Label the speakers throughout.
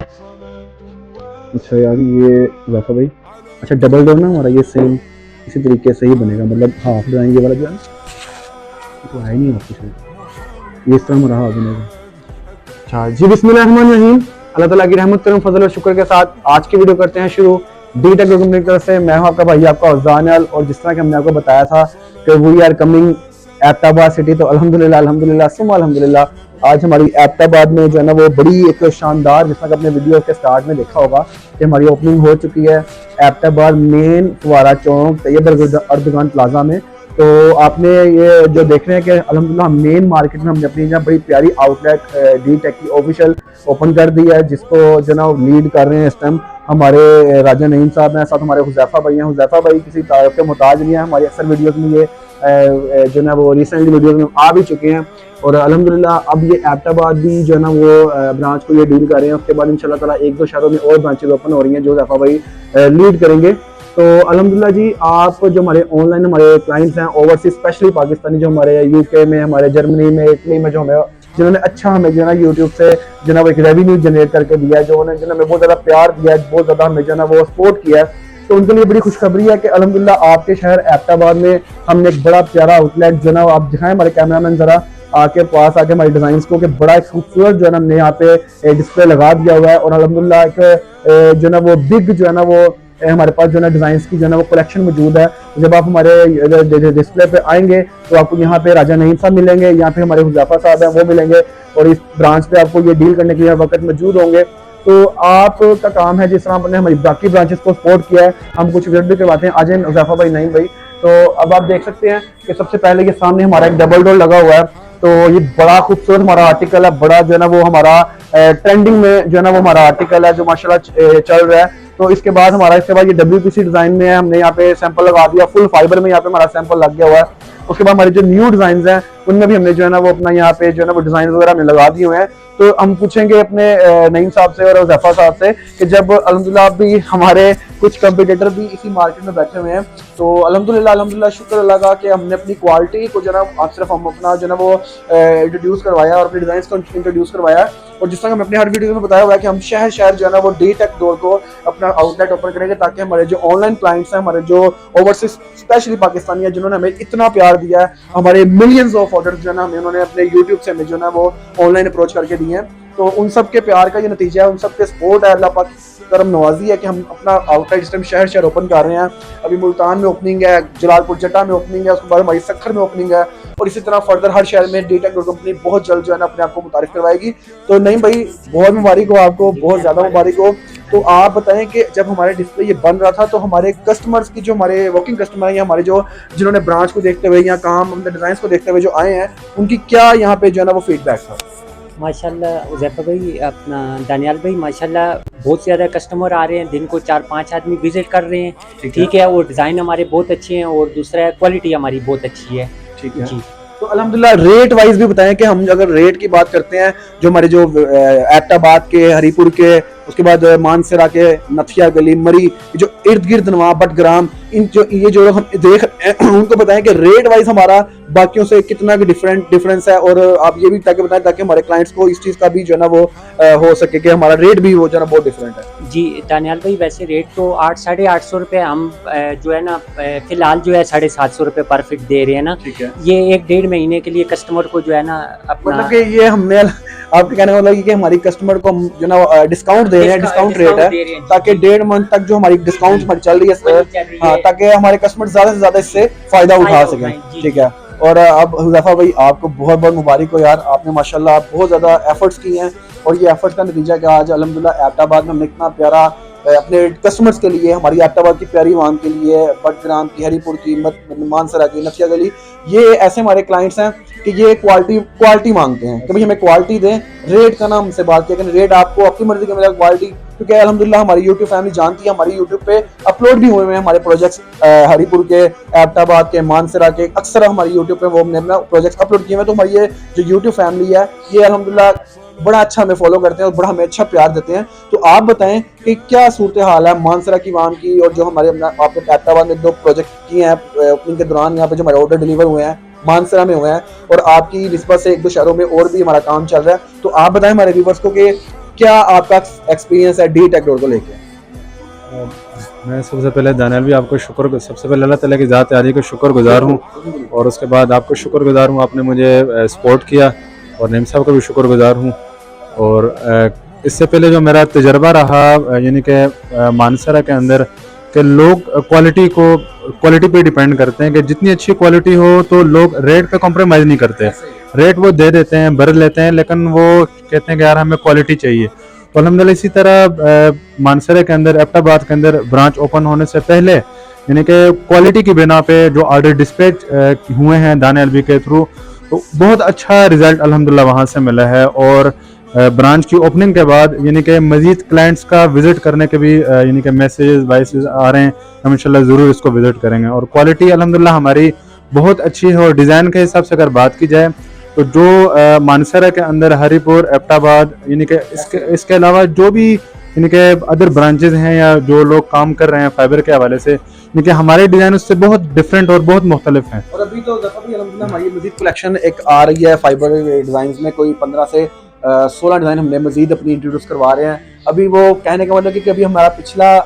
Speaker 1: अच्छा यार ये वैसा भाई, अच्छा डबल डोर ना हमारा ये सेम इसी तरीके से ही बनेगा, मतलब हाफ डिजाइन ये वाला जो है ना, ये तो है ही नहीं ऑफिस में, ये इस तरह हमारा हाफ बनेगा। अच्छा जी, बिस्मिल्लाहिर्रहमानिर्रहीम। अल्लाह ताला की रहमत करम फजल और शुक्र के साथ आज की वीडियो करते हैं शुरू। डी टेक कंपनी की तरफ से मैं हूं आपका भाई, आपका अफजान। और जिस तरह कि हमने आपको बताया था कि we are coming Abbottabad city, तो अल्हम्दुलिल्लाह अल्हम्दुलिल्लाह सुम्मा अल्हम्दुलिल्लाह आज हमारी एबटाबाद में जो है ना वो बड़ी एक शानदार, जिस तरह अपने वीडियो के स्टार्ट में देखा होगा कि हमारी ओपनिंग हो चुकी है एबटाबाद मेन फुवारा चौक तैयब अर्दगान प्लाजा में। तो आपने ये जो देख रहे हैं कि अल्हम्दुलिल्लाह मेन मार्केट में हमने अपनी यहाँ बड़ी प्यारी आउटलेट डी टेक की ऑफिशियल ओपन कर दी है, जिसको जो ना लीड कर रहे हैं इस टाइम हमारे राजा नईम साहब हैं, साथ हमारे हुज़ैफ़ा भाई हैं। हुज़ैफ़ा भाई किसी तारीफ के मोहताज नहीं है, हमारी अक्सर वीडियोस में ये जो ना वो रिसेंटली वीडियोस में आ भी चुके हैं। और अल्हम्दुलिल्लाह अब ये एबटाबाद भी जो है ना वो ब्रांच को ये डील कर रहे हैं। उसके बाद इंशाल्लाह ताला एक दो शहरों में और ब्रांचेज ओपन हो रही हैं जो हुज़ैफ़ा भाई लीड करेंगे। तो अल्हम्दुलिल्लाह जी, आप जो हमारे ऑनलाइन हमारे क्लाइंट्स हैं ओवरसीज, स्पेशली पाकिस्तानी जो हमारे यूके में, हमारे जर्मनी में, इटली में, जो हमें जिन्होंने अच्छा हमें जो है ना यूट्यूब से जो ना वो एक रेवेन्यू जनरेट करके दिया है, जो उन्होंने जो हमें बहुत ज़्यादा प्यार दिया है, बहुत ज़्यादा हमें जो है ना वो सपोर्ट किया है, तो उनके लिए बड़ी खुशखबरी है कि अल्हम्दुलिल्लाह आपके शहर एबटाबाद में हमने एक बड़ा प्यारा आउटलेट जो ना आप दिखाएं हमारे कैमरामैन ज़रा आके पास आके हमारे डिज़ाइन को, कि बड़ा एक खूबसूरत जो है ना हमने यहाँ पे डिस्प्ले लगा दिया हुआ है। और अल्हम्दुलिल्लाह एक जो ना वो बिग जो है ना वो हमारे पास जो ना डिज़ाइन की जो ना वो कलेक्शन मौजूद है। जब आप हमारे डिस्प्ले पे आएंगे तो आपको यहाँ पे राजा नईम साहब मिलेंगे, यहाँ पे हमारे हुज़ैफ़ा साहब हैं वो मिलेंगे, और इस ब्रांच पे आपको ये डील करने के लिए वक्त मौजूद होंगे। तो आपका काम है, जिस तरह आपने हमारी बाकी ब्रांचेस को सपोर्ट किया है, हम कुछ विजिट भी करवाते हैं। आ जाए हुज़ैफ़ा भाई, नईम भाई। तो अब आप देख सकते हैं कि सबसे पहले ये सामने हमारा एक डबल डोर लगा हुआ है, तो ये बड़ा खूबसूरत हमारा आर्टिकल है, बड़ा जो है ना वो हमारा ट्रेंडिंग में जो है ना वो हमारा आर्टिकल है जो माशाल्लाह चल रहा है। तो इसके बाद इसके बाद ये WPC डिजाइन में है, हमने यहाँ पे सैंपल लगा दिया, फुल फाइबर में यहाँ पे हमारा सैंपल लग गया हुआ है। उसके बाद हमारे जो न्यू डिजाइन हैं उनमें भी हमने जो है ना वो अपना यहाँ पे जो है ना वो डिजाइन वगैरह हमने लगा दिए हुए हैं। तो हम पूछेंगे अपने नईम साहब से और हुज़ैफ़ा साहब से कि जब अल्हम्दुलिल्लाह भी हमारे कुछ कंपटीटर भी इसी मार्केट में बैठे हुए हैं, तो अल्हम्दुलिल्लाह शुक्र अल्लाह का कि हमने अपनी क्वालिटी को जो ना आप सिर्फ हम अपना जो ना वो इंट्रोड्यूस करवाया और अपने डिजाइन को इंट्रोड्यूस करवाया। और जिस तरह हम अपने हर वीडियो में बताया हुआ है कि हम शहर शहर जो है ना वो डी टेक डोर को अपना आउटलेट ओपन करेंगे, ताकि हमारे जो ऑनलाइन क्लाइंट्स हैं, हमारे जो ओवरसीज स्पेशली पाकिस्तानी है, जिन्होंने हमें इतना प्यार दिया है, हमारे मिलियंस ऑफ ऑर्डर्स जो है ना हमें उन्होंने अपने यूट्यूब से हमें जो है वो ऑनलाइन अप्रोच करके दिए हैं, तो उन सब के प्यार का ये नतीजा है, उन सब के सपोर्ट है, अल्लाह पाक करम नवाजी है कि हम अपना आउटलेट सिस्टम शहर शहर ओपन कर रहे हैं। अभी मुल्तान में ओपनिंग है, जलालपुर जटा में ओपनिंग है, उसके बाद हमारी सक्खर में ओपनिंग है, और इसी तरह फर्दर हर शहर में डी टेक डोर कंपनी बहुत जल्द जो है ना अपने आप को मुतारिफ करवाएगी। तो नहीं भाई, बहुत मुबारक हो आपको, बहुत ज़्यादा मुबारक हो। तो आप बताएं कि जब हमारे डिस्प्ले ये बन रहा था तो हमारे कस्टमर्स की, जो हमारे वर्किंग कस्टमर हैं या हमारे जो जिन्होंने ब्रांच को देखते हुए या काम अपने डिज़ाइन को देखते हुए जो आए हैं, उनकी क्या यहाँ पे जो है ना वो फीडबैक था?
Speaker 2: माशाल्लाह हुज़ैफ़ा भाई, अपना दानियाल भाई, माशाल्लाह बहुत ज़्यादा कस्टमर आ रहे हैं, दिन को 4-5 आदमी विज़िट कर रहे हैं। ठीक है, और डिज़ाइन हमारे बहुत अच्छे हैं, और दूसरा क्वालिटी हमारी बहुत अच्छी है।
Speaker 1: ठीक है जी। तो अल्हम्दुलिल्लाह रेट वाइज भी बताएं कि हम अगर रेट की बात करते हैं, जो हमारे जो एबटाबाद के, हरीपुर के, उसके बाद मानसरा के, नथिया गली, मरी, जो इर्द गिर्द नवाब बटग्राम, इन जो ये जो हम देख उनको बताएं कि रेट वाइज हमारा बाकियों से कितना डिफरेंस है, और आप ये भी ताकि बताएं ताकि हमारे क्लाइंट्स को इस चीज़ का भी जो है ना वो हो सके कि हमारा रेट भी वो जो है ना बहुत डिफरेंट है।
Speaker 2: जी दानियाल भाई, वैसे रेट तो 800-850 रुपये हम जो है ना फिलहाल जो है 750 रुपये पर फिट दे रहे हैं ना।
Speaker 1: ठीक है,
Speaker 2: ये 1-1.5 महीने के लिए कस्टमर को जो है ना अपना,
Speaker 1: मतलब कि ये हमने आपके कहने का मतलब ये कि हमारी कस्टमर को हम जो ना डिस्काउंट दे रहे हैं, डिस्काउंट रेट है, ताकि 1.5 मंथ तक जो हमारी डिस्काउंट हमारी चल रही है, हाँ, ताकि हमारे कस्टमर ज्यादा से ज्यादा इससे फायदा उठा सकें। ठीक है। और अब हुज़ैफ़ा भाई आपको बहुत बहुत मुबारक हो यार, आपने माशाल्लाह बहुत ज़्यादा एफर्ट्स किए हैं, और ये एफर्ट्स का नतीजा कि आज अल्हम्दुलिल्लाह एबटाबाद में हमने इतना प्यारा अपने कस्टमर्स के लिए, हमारी एबटाबाद की प्यारी आवाम के लिए, बटग्राम की, हरीपुर की, मानसरा की, नथिया गली, ये ऐसे हमारे क्लाइंट्स हैं कि ये क्वालिटी मांगते हैं कि भाई हमें क्वालिटी दें। रेट का नाम हमसे बात किया कि रेट आपको अपनी मर्जी का मिलेगा, क्वालिटी, क्योंकि अल्हम्दुलिल्लाह हमारी यूट्यूब फैमिली जानती है, हमारी यूट्यूब पे अपलोड भी हुए हैं हमारे प्रोजेक्ट्स, हरीपुर के, एबटाबाद के, मानसरा के, अक्सर हमारी यूट्यूब पे वो हमने अपना प्रोजेक्ट्स अपलोड किए हैं। तो हमारी ये जो यूट्यूब फैमिली है, ये अल्हम्दुलिल्लाह बड़ा अच्छा हमें फॉलो करते हैं और बड़ा हमें अच्छा प्यार देते हैं। तो आप बताएं कि क्या सूरत हाल है मानसरा की वाम की, और जो हमारे आपने एबटाबाद में 2 प्रोजेक्ट किए हैं ओपनिंग के दौरान, यहाँ पे जो हमारे ऑर्डर डिलीवर हुए हैं मानसरा में हुए हैं, और आपकी निस्बत से 1-2 शहरों में और भी हमारा काम चल रहा है। तो आप बताएं हमारे व्यूअर्स को कि क्या आपका एक्सपीरियंस है डी टेक डोर को लेके?
Speaker 3: मैं सबसे पहले दानियाल भी आपको सबसे पहले अल्लाह ताला की ज़ात आली का शुक्रगुजार हूँ, और उसके बाद आपको शुक्रगुजार हूँ, आपने मुझे सपोर्ट किया, और नईम साहब का भी शुक्रगुजार हूँ। और इससे पहले जो मेरा तजर्बा रहा यानी कि मानसरा के अंदर, कि लोग क्वालिटी पे डिपेंड करते हैं, कि जितनी अच्छी क्वालिटी हो तो लोग रेट पे कॉम्प्रोमाइज़ नहीं करते। रेट वो दे देते हैं, भर लेते हैं, लेकिन वो कहते हैं कि यार हमें क्वालिटी चाहिए। तो अल्हम्दुलिल्लाह इसी तरह मानसरे के अंदर, एबटाबाद के अंदर ब्रांच ओपन होने से पहले यानी कि क्वालिटी की बिना पे जो ऑर्डर डिस्पैच हुए हैं दानियाल भी के थ्रू, तो बहुत अच्छा रिजल्ट अल्हम्दुलिल्लाह वहाँ से मिला है। और ब्रांच की ओपनिंग के बाद यानी कि मज़ीद क्लाइंट्स का विज़िट करने के भी यानी कि मैसेज वॉइसेस आ रहे हैं, हम इंशाल्लाह ज़रूर इसको विज़िट करेंगे। और क्वालिटी अल्हम्दुलिल्लाह हमारी बहुत अच्छी है। और डिज़ाइन के हिसाब से अगर बात की जाए तो जो मानसरा के अंदर हरीपुर, एबटाबाद यानी कि इसके अलावा जो भी यानी कि अदर ब्रांचेज हैं या जो लोग काम कर रहे हैं फाइबर के हवाले से, यानी कि हमारे डिज़ाइन उससे बहुत डिफरेंट और बहुत मुख्तलिफ हैं।
Speaker 1: और अभी तो अल्हम्दुलिल्लाह हमारी मजीद कलेक्शन एक आ रही है फाइबर डिज़ाइन में, कोई 15 से 16 डिज़ाइन हमने मजीद अपनी इंट्रोड्यूस करवा रहे हैं। अभी वो कहने का मतलब कि अभी हमारा पिछला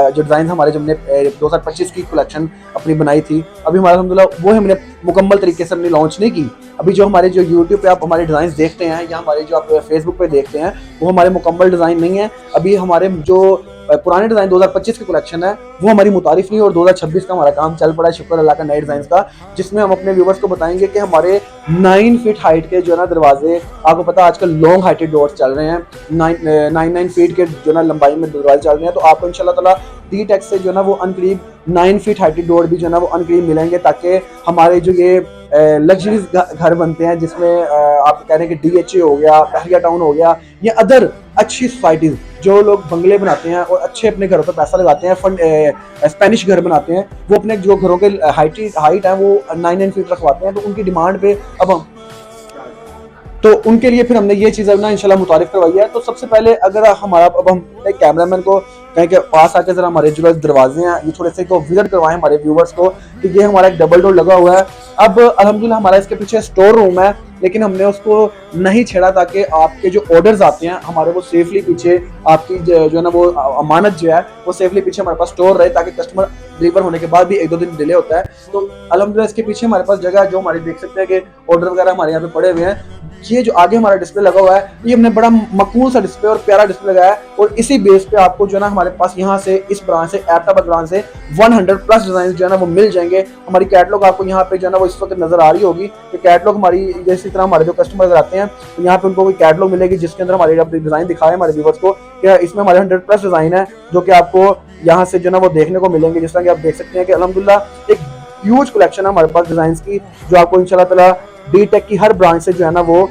Speaker 1: जो डिज़ाइन हमारे जो हमने 2025 की कलेक्शन अपनी बनाई थी, अभी हमारा अल्हम्दुलिल्लाह वो हमने मुकम्मल तरीके से हमने लॉन्च नहीं की। अभी जो हमारे जो यूट्यूब पे आप हमारे डिज़ाइन देखते हैं या हमारे जो आप फेसबुक पे देखते हैं, वो हमारे मुकम्मल डिज़ाइन नहीं है। अभी हमारे जो पुराने डिज़ाइन 2025 की कलेक्शन है वो हमारी मुतारिफ नहीं, और 2026 का हमारा काम चल पड़ा है शुक्र अल्लाह का नए डिज़ाइन का, जिसमें हम अपने व्यूवर्स को बताएंगे कि हमारे 9 फीट हाइट के जो है ना दरवाजे, आपको पता है आजकल लॉन्ग हाइटेड डोर्स चल रहे हैं, 9 फीट के जो ना लंबाई में दरवाजे चल रहे हैं, तो आपको इंशाल्लाह ताला डी टेक से जो ना वो अनकरीब 9 फीट हाइटेड डोर भी जो ना वो अनकरीब मिलेंगे, ताकि हमारे जो ये लग्जरीज घर बनते हैं जिसमें आप कह रहे हैं कि DHA हो गया, बहरिया टाउन हो गया, या अदर अच्छी सोसाइटीज़ जो लोग बंगले बनाते हैं और अच्छे अपने घरों पर पैसा लगाते हैं, स्पेनिश घर बनाते हैं, वो अपने जो घरों के हाइट है वो 9 फीट रखवाते हैं। तो उनकी डिमांड पे अब हम तो उनके लिए फिर हमने ये चीज़ ना इंशाल्लाह मुतारिफ करवाई है। तो सबसे पहले अगर हमारा अब हम कैमरामैन को कहीं के पास आके जरा हमारे जो दरवाजे हैं ये थोड़े से को विजिट करवाएं हमारे व्यूवर्स को कि ये हमारा एक डबल डोर लगा हुआ है। अब अल्हम्दुलिल्लाह हमारा इसके पीछे स्टोर रूम है, लेकिन हमने उसको नहीं छेड़ा ताकि आपके जो ऑर्डर्स आते हैं हमारे वो सेफली पीछे आपकी जो है ना वो अमानत जो है वो सेफली पीछे हमारे पास स्टोर रहे, ताकि कस्टमर डिलीवर होने के बाद भी 1-2 दिन डिले होता है। तो अल्हम्दुलिल्लाह इसके पीछे हमारे पास जगह जो हमारे देख सकते हैं कि ऑर्डर वगैरह हमारे यहाँ पे पड़े हुए हैं। ये जो आगे हमारा डिस्प्ले लगा हुआ है ये हमने बड़ा मकबूल सा डिस्प्ले और प्यारा डिस्प्ले लगाया है, और इसी बेस पे आपको जो है ना हमारे पास यहाँ से इस ब्रांच से एबटाबाद ब्रांच से 100+ डिजाइन जो है ना वो मिल जाएंगे। हमारी कैटलॉग आपको यहाँ पे जो है ना वो इस वक्त नजर आ रही होगी कि कैटलॉग हमारी जैसी तरह हमारे जो कस्टमर्स आते हैं तो यहाँ पे उनको कोई कैटलॉग मिलेगी जिसके अंदर हमारे डिजाइन दिखाए हमारे व्यूवर्स को कि इसमें हमारे 100+ डिजाइन है जो कि आपको यहाँ से जो है ना वो देखने को मिलेंगे। जिस तरह कि आप देख सकते हैं कि अल्हम्दुलिल्लाह एक ह्यूज कलेक्शन है हमारे पास डिजाइन की, जो आपको इंशाल्लाह ताला डी टेक की हर ब्रांच से जो है ना वो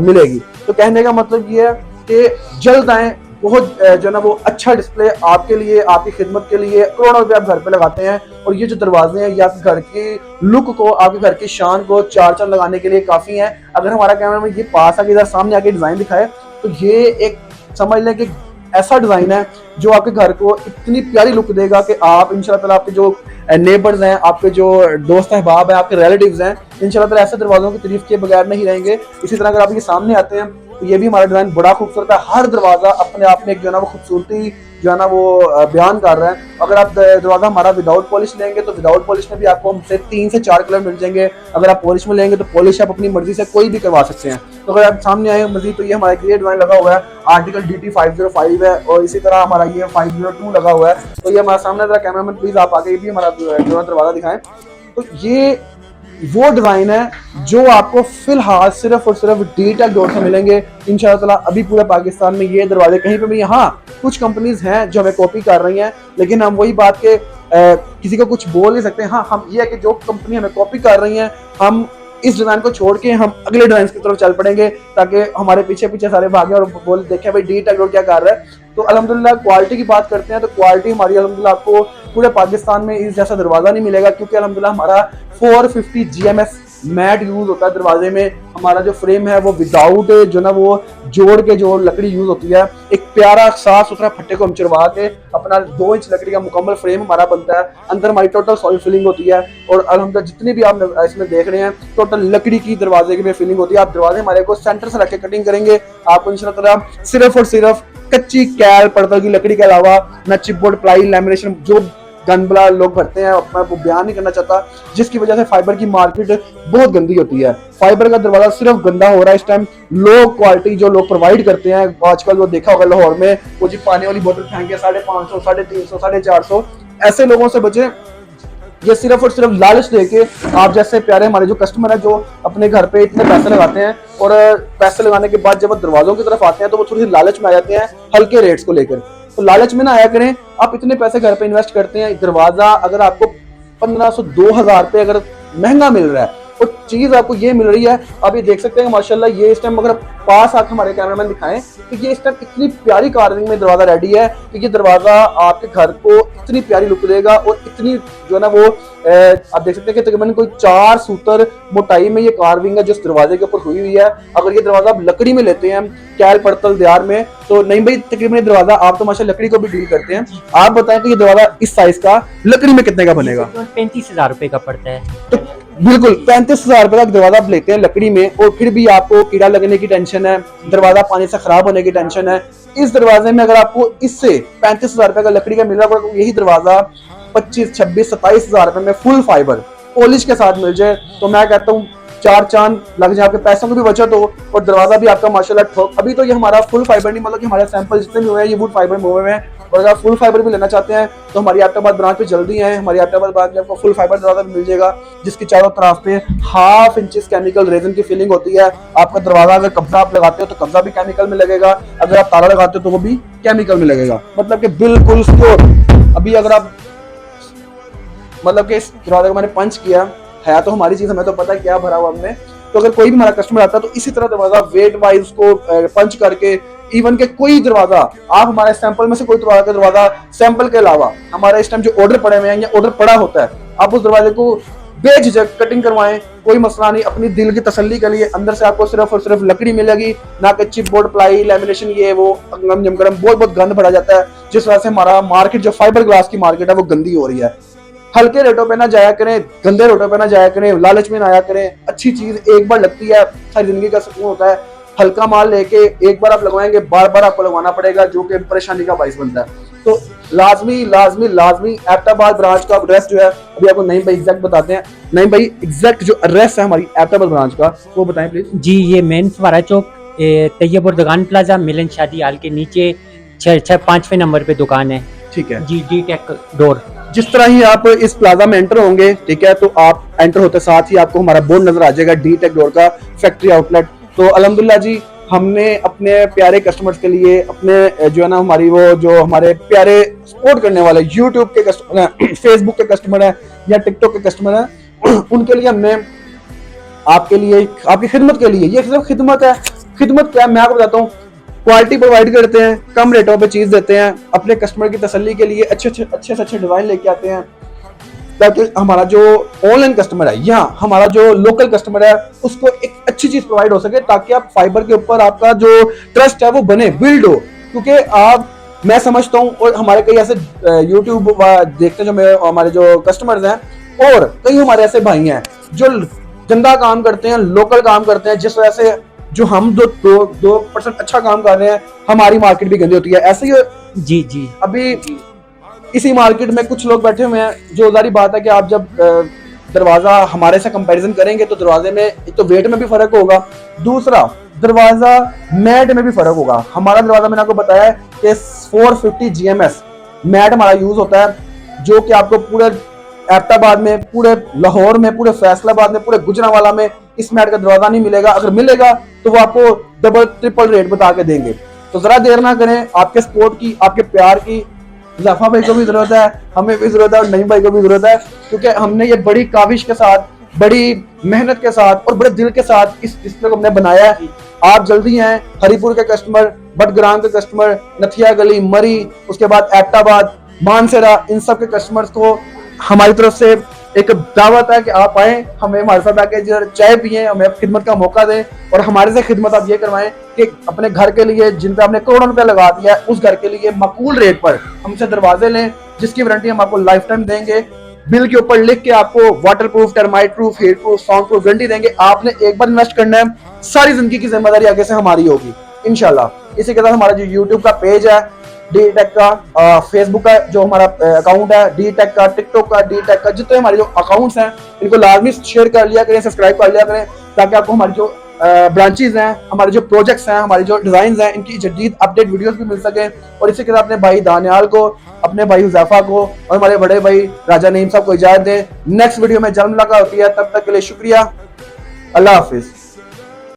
Speaker 1: मिलेगी। तो कहने का मतलब ये है कि जल्द आए, बहुत जो है ना वो अच्छा डिस्प्ले आपके लिए, आपकी खिदमत के लिए करोड़ों रुपए आप घर पे लगाते हैं, और ये जो दरवाजे हैं ये आपके घर की लुक को, आपके घर की शान को चार चांद लगाने के लिए काफ़ी हैं। अगर हमारा कैमरा में ये पास आके इधर सामने आके डिज़ाइन दिखाए तो ये एक समझ लें कि ऐसा डिज़ाइन है जो आपके घर को इतनी प्यारी लुक देगा कि आप इंशाल्लाह ताला आपके जो नेबर्स हैं, आपके जो दोस्त अहबाब हैं, आपके रिलेटिव्स हैं, इंशाल्लाह ताला ऐसे दरवाज़ों की तारीफ के बगैर नहीं रहेंगे। इसी तरह अगर आप ये सामने आते हैं तो ये भी हमारा डिज़ाइन बड़ा खूबसूरत है। हर दरवाज़ा अपने आप में एक जो है ना वो खूबसूरती जो है ना वो बयान कर रहा है। अगर आप दरवाज़ा हमारा विदाउट पॉलिश लेंगे तो विदाउट पॉलिश में भी आपको हमसे 3 से 4 कलर मिल जाएंगे। अगर आप पॉलिश में लेंगे तो पॉलिश आप अपनी मर्जी से कोई भी करवा सकते हैं। तो अगर आप सामने आए मजीद तो ये हमारा क्लियर डिज़ाइन लगा हुआ है, आर्टिकल DT 505 है, और इसी तरह हमारा ये 502 लगा हुआ है। तो ये हमारा सामने जरा कैमरामैन प्लीज़ आप आगे भी हमारा जो दरवाज़ा दिखाएं। तो ये वो डिज़ाइन है जो आपको फिलहाल सिर्फ और सिर्फ डी टेक डोर से मिलेंगे इंशाल्लाह ताला। अभी पूरे पाकिस्तान में ये दरवाजे कहीं पे भी, हाँ कुछ कंपनीज हैं जो हमें कॉपी कर रही हैं, लेकिन हम वही बात के किसी को कुछ बोल नहीं सकते। हाँ हम ये है कि जो कंपनी हमें कॉपी कर रही हैं हम इस डिज़ाइन को छोड़ के हम अगले डिज़ाइन की तरफ चल पड़ेंगे, ताकि हमारे पीछे पीछे सारे भागे और बोल देखें भाई डी टेक डोर क्या कर रहा है। तो अल्हम्दुलिल्लाह क्वालिटी की बात करते हैं तो क्वालिटी हमारी अल्हम्दुलिल्लाह आपको पूरे पाकिस्तान में इस जैसा दरवाज़ा नहीं मिलेगा, क्योंकि अल्हम्दुलिल्लाह हमारा 450 GMS मैट यूज़ होता है दरवाजे में। हमारा जो फ्रेम है वो विदाउट जो ना वो जोड़ के जो लकड़ी यूज़ होती है, एक प्यारा साफ सुथरा फट्टे को हम चरवा के अपना 2 इंच लकड़ी का मुकम्मल फ्रेम हमारा बनता है। अंदर हमारी टोटल सॉलिड फिलिंग होती है, और अल्हम्दुलिल्लाह जितनी भी आप इसमें देख रहे हैं टोटल लकड़ी की दरवाजे की फिलिंग होती है। आप दरवाजे हमारे को सेंटर से रख के कटिंग करेंगे, आपको इंशाल्लाह ताला सिर्फ और सिर्फ कच्ची कैल पड़तल की लकड़ी के अलावा ना चिपबोर्ड, प्लाई, लैमिनेशन, जो गंदबला लोग भरते हैं, अपना वो बयान नहीं करना चाहता, जिसकी वजह से फाइबर की मार्केट बहुत गंदी होती है। फाइबर का दरवाजा सिर्फ गंदा हो रहा है इस टाइम। लो क्वालिटी जो लोग प्रोवाइड करते हैं, आजकल वो देखा होगा लाहौर में वो जी पानी वाली बोतल फेंक के 550, 350, 450, ऐसे लोगों से बचे। ये सिर्फ और सिर्फ लालच देके आप जैसे प्यारे हमारे जो कस्टमर है, जो अपने घर पे इतने पैसे लगाते हैं और पैसे लगाने के बाद जब वो दरवाजों की तरफ आते हैं तो वो थोड़ी सी लालच में आ जाते हैं हल्के रेट्स को लेकर। तो लालच में ना आया करें। आप इतने पैसे घर पे इन्वेस्ट करते हैं, दरवाजा अगर आपको 1500, 2000 रुपए अगर महंगा मिल रहा है और चीज आपको ये मिल रही है, आप ये देख सकते हैं माशाल्लाह। ये इस टाइम अगर पास आके हमारे कैमरामैन दिखाएं कि ये इस टाइम इतनी प्यारी कार्विंग में दरवाजा रेडी है कि ये दरवाजा आपके घर को इतनी प्यारी लुक देगा और इतनी जो है ना वो आप देख सकते हैं कि तकरीबन कोई 4 सूतर मोटाई में ये कार्विंग है जो इस दरवाजे के ऊपर हुई हुई है। अगर ये दरवाजा आप लकड़ी में लेते हैं कैल पड़तल दियार में तो नहीं भाई, तकरीबन ये दरवाजा आप तो माशा लकड़ी को भी डील करते हैं, आप बताएं कि ये दरवाजा इस साइज का लकड़ी में कितने का बनेगा?
Speaker 2: 35,000 रुपए का पड़ता है।
Speaker 1: तो बिल्कुल 35,000 रुपए का दरवाजा आप लेते हैं लकड़ी में और फिर भी आपको कीड़ा लगने की टेंशन है, दरवाजा पानी से खराब होने की टेंशन है। इस दरवाजे में अगर आपको इससे 35,000 रुपए का लकड़ी का मिल रहा है, यही दरवाजा 25, 26, 27,000 रुपए में फुल फाइबर पॉलिश के साथ मिल जाए तो मैं कहता हूँ 4 चांद लग जाए, आपके पैसों की भी बचत हो और दरवाजा भी आपका माशाल्लाह ठोक। अभी तो ये हमारा फुल फाइबर नहीं, मतलब कि हमारे सैंपल जितने भी हुए हैं ये वुड फाइबर में हुए हैं। और अगर आप फुल फाइबर भी लेना चाहते हैं तो हमारी एबटाबाद ब्रांच पे जल्दी है। हमारी एबटाबाद ब्रांच में आपको फुल फाइबर दरवाजा भी मिल जाएगा जिसकी चारों तरफ पे 1/2 इंच केमिकल रेजन की फिलिंग होती है। आपका दरवाजा अगर कब्जा आप लगाते हो तो कब्जा भी केमिकल में लगेगा, अगर आप ताला लगाते हो तो वो भी केमिकल में लगेगा, मतलब कि बिल्कुल श्योर। अभी अगर आप मतलब कि इस दरवाजे को मैंने पंच किया है तो हमारी चीज हमें तो पता है क्या भरा हुआ हमने, तो अगर कोई भी हमारा कस्टमर आता है तो इसी तरह दरवाजा वेट वाइज उसको पंच करके, इवन के कोई दरवाजा आप हमारे सैंपल में से कोई दरवाजा सैंपल के अलावा हमारे इस टाइम जो ऑर्डर पड़े हुए हैं या ऑर्डर पड़ा होता है, आप उस दरवाजे को बेझिझक कटिंग करवाएं, कोई मसला नहीं। अपनी दिल की तसल्ली के लिए अंदर से आपको सिर्फ और सिर्फ लकड़ी मिलेगी, ना कि चिपबोर्ड, प्लाई, लैमिनेशन, ये वो अंगम जमगरम बहुत गंद भरा जाता है, जिस वजह से हमारा मार्केट जो फाइबर ग्लास की मार्केट है वो गंदी हो रही है। हल्के रेटों पे ना जाया करें, गंदे रेटों पे ना जाया करें, लालच में ना आया करें। अच्छी चीज एक बार लगती है, सारी जिंदगी का सुकून होता है। हल्का माल लेके एक बार आप लगवाएंगे, बार बार आपको लगवाना पड़ेगा, जो कि परेशानी का बाइस बनता है। तो लाजमी एबटाबाद ब्रांच का एड्रेस जो है अभी आपको नईम भाई एग्जैक्ट बताते हैं। नईम भाई एग्जैक्ट जो एड्रेस है हमारी एबटाबाद ब्रांच का वो बताएं प्लीज।
Speaker 2: जी, ये मेन फवारा चौक तैयब और दुकान प्लाजा मिलन शादी हाल के नीचे 5वें नंबर पे दुकान है।
Speaker 1: ठीक है
Speaker 2: जी, डी टेक डोर।
Speaker 1: जिस तरह ही आप इस प्लाजा में एंटर होंगे, ठीक है, तो आप एंटर होते साथ ही आपको हमारा बोर्ड नजर आ जाएगा डी टेक डोर का फैक्ट्री आउटलेट। तो अल्हम्दुलिल्लाह जी, हमने अपने प्यारे कस्टमर्स के लिए अपने जो है ना हमारी वो जो हमारे प्यारे सपोर्ट करने वाले यूट्यूब के कस्टमर हैं, फेसबुक के कस्टमर हैं या टिकटॉक के कस्टमर हैं, उनके लिए हमने आपके लिए आपकी खिदमत के लिए, ये सिर्फ खिदमत है। खिदमत क्या, मैं आपको बताता हूँ, क्वालिटी प्रोवाइड करते हैं, कम रेटों पे चीज देते हैं, अपने कस्टमर की तसल्ली के लिए अच्छे से अच्छे डिजाइन लेके आते हैं, ताकि हमारा जो ऑनलाइन कस्टमर है या हमारा जो लोकल कस्टमर है उसको एक अच्छी चीज प्रोवाइड हो सके, ताकि आप फाइबर के ऊपर आपका जो ट्रस्ट है वो बने, बिल्ड हो। क्योंकि आप, मैं समझता हूँ, और हमारे कई ऐसे यूट्यूब देखते जो हमारे जो कस्टमर्स हैं और कई हमारे ऐसे भाई हैं जो गंदा काम करते हैं, लोकल काम करते हैं, जिस वजह से जो हम 2% अच्छा काम कर रहे हैं हमारी मार्केट भी गंदी होती है। ऐसे ही
Speaker 2: जी
Speaker 1: अभी इसी मार्केट में कुछ लोग बैठे हुए हैं, जो जारी बात है कि आप जब दरवाजा हमारे से कंपैरिजन करेंगे तो दरवाजे में एक तो वेट में भी फर्क होगा, दूसरा दरवाजा मैट में भी फर्क होगा। हमारा दरवाजा मैंने आपको बताया है कि 450 GMS मैट हमारा यूज होता है, जो कि आपको पूरे एबटाबाद में, पूरे लाहौर में, पूरे फैसलाबाद में, पूरे गुजरांवाला में इस मैट का दरवाजा नहीं मिलेगा। अगर मिलेगा तो वो आपको डबल ट्रिपल रेट बता के देंगे। तो जरा देर ना करें, आपके सपोर्ट की, आपके प्यार की जफा भाई को भी जरूरत है, हमें भी जरूरत है और नईम भाई को भी जरूरत है, क्योंकि हमने ये बड़ी काविश के साथ, बड़ी मेहनत के साथ और बड़े दिल के साथ इस डिस्प्ले को हमने बनाया है। आप जल्दी हैं, हरीपुर के कस्टमर, बटग्राम के कस्टमर, नथिया गली, मरी, उसके बाद एबटाबाद, मानसरा, इन सब के कस्टमर्स को हमारी तरफ से एक दावत है कि आप आए, हमें हमारे साथ आके चाय पिए, हमें खिदमत का मौका दें और हमारे से खिदमत आप ये करवाएं कि अपने घर के लिए, जिन पे आपने करोड़ों रुपया लगा दिया है, उस घर के लिए माकूल रेट पर हमसे दरवाजे लें, जिसकी वारंटी हम आपको लाइफ टाइम देंगे। बिल के ऊपर लिख के आपको water proof, termite proof, hate proof, sound proof guarantee देंगे। आपने एक बार इन्वेस्ट करना है, सारी जिंदगी की जिम्मेदारी आगे से हमारी होगी।
Speaker 4: इंशाल्लाह। इसी के साथ हमारा जो यूट्यूब का पेज है डी टेक का, फेसबुक का जो हमारा अकाउंट है डी टेक का, टिकटॉक का डी टेक का, जितने हमारे जो अकाउंट्स हैं इनको लाजमी शेयर कर लिया करें, सब्सक्राइब कर लिया करें, ताकि आपको हमारी जो ब्रांचेज हैं, हमारे जो प्रोजेक्ट्स हैं, हमारे जो डिजाइन हैं, इनकी जदीद अपडेट वीडियोस भी मिल सके। और इसी के साथ अपने भाई दानियाल को, अपने भाई हुज़ैफा को और हमारे बड़े भाई राजा नईम साहब को इजाजत दें। नेक्स्ट वीडियो में जल्द मुलाकात होती है, तब तक के लिए शुक्रिया, अल्लाह हाफिज।